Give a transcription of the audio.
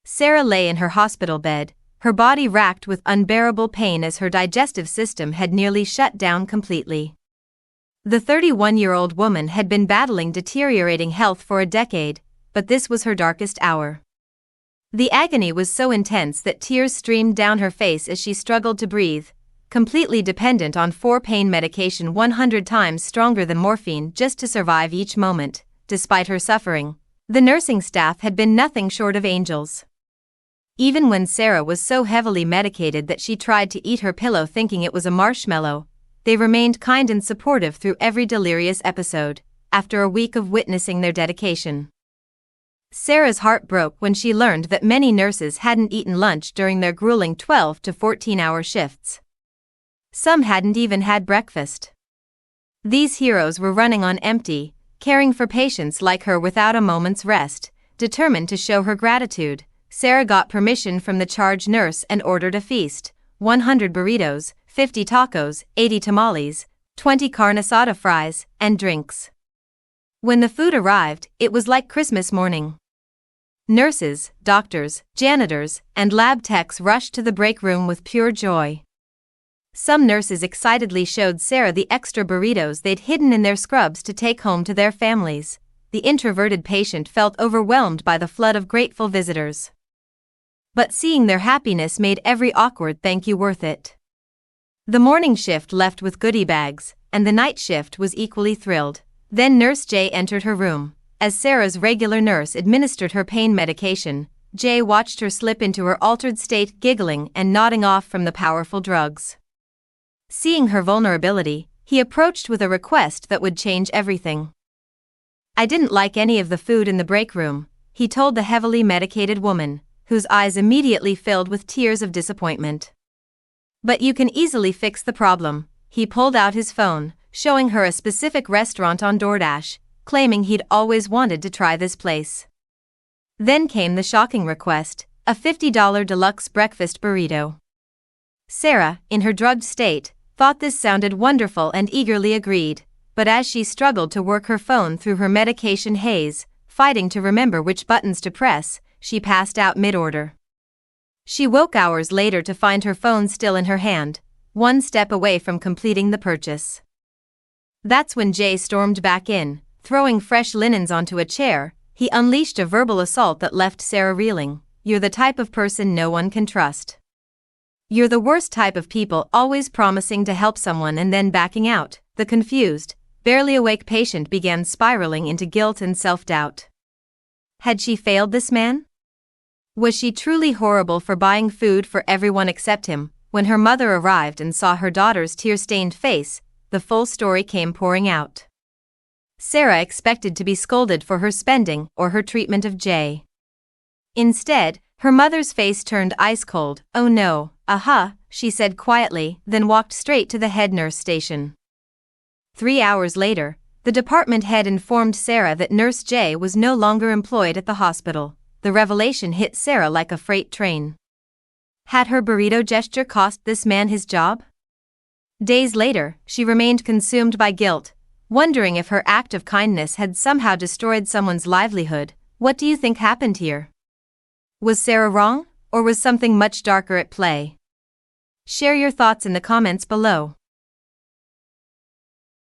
Sarah lay in her hospital bed, her body racked with unbearable pain as her digestive system had nearly shut down completely. The 31-year-old woman had been battling deteriorating health for a decade, but this was her darkest hour. The agony was so intense that tears streamed down her face as she struggled to breathe, completely dependent on 4 pain medication 100 times stronger than morphine just to survive each moment. Despite her suffering, the nursing staff had been nothing short of angels. Even when Sarah was so heavily medicated that she tried to eat her pillow thinking it was a marshmallow, they remained kind and supportive through every delirious episode, after a week of witnessing their dedication. Sarah's heart broke when she learned that many nurses hadn't eaten lunch during their grueling 12 to 14-hour shifts. Some hadn't even had breakfast. These heroes were running on empty, caring for patients like her without a moment's rest. Determined to show her gratitude, Sarah got permission from the charge nurse and ordered a feast: 100 burritos, 50 tacos, 80 tamales, 20 carne asada fries, and drinks. When the food arrived, it was like Christmas morning. Nurses, doctors, janitors, and lab techs rushed to the break room with pure joy. Some nurses excitedly showed Sarah the extra burritos they'd hidden in their scrubs to take home to their families. The introverted patient felt overwhelmed by the flood of grateful visitors. But seeing their happiness made every awkward thank you worth it. The morning shift left with goodie bags, and the night shift was equally thrilled. Then Nurse J entered her room. As Sarah's regular nurse administered her pain medication, J watched her slip into her altered state, giggling and nodding off from the powerful drugs. Seeing her vulnerability, he approached with a request that would change everything. "I didn't like any of the food in the break room," he told the heavily medicated woman, whose eyes immediately filled with tears of disappointment. "But you can easily fix the problem." He pulled out his phone, showing her a specific restaurant on DoorDash, claiming he'd always wanted to try this place. Then came the shocking request: a $50 deluxe breakfast burrito. Sarah, in her drugged state, thought this sounded wonderful and eagerly agreed, but as she struggled to work her phone through her medication haze, fighting to remember which buttons to press, she passed out mid-order. She woke hours later to find her phone still in her hand, one step away from completing the purchase. That's when Jay stormed back in, throwing fresh linens onto a chair. He unleashed a verbal assault that left Sarah reeling. "You're the type of person no one can trust. You're the worst type of people, always promising to help someone and then backing out." The confused, barely awake patient began spiraling into guilt and self-doubt. Had she failed this man? Was she truly horrible for buying food for everyone except him? When her mother arrived and saw her daughter's tear-stained face, the full story came pouring out. Sarah expected to be scolded for her spending or her treatment of Jay. Instead, her mother's face turned ice-cold. "Oh no, she said quietly, then walked straight to the head nurse station. 3 hours later, the department head informed Sarah that Nurse J was no longer employed at the hospital. The revelation hit Sarah like a freight train. Had her burrito gesture cost this man his job? Days later, she remained consumed by guilt, wondering if her act of kindness had somehow destroyed someone's livelihood. What do you think happened here? Was Sarah wrong, or was something much darker at play? Share your thoughts in the comments below.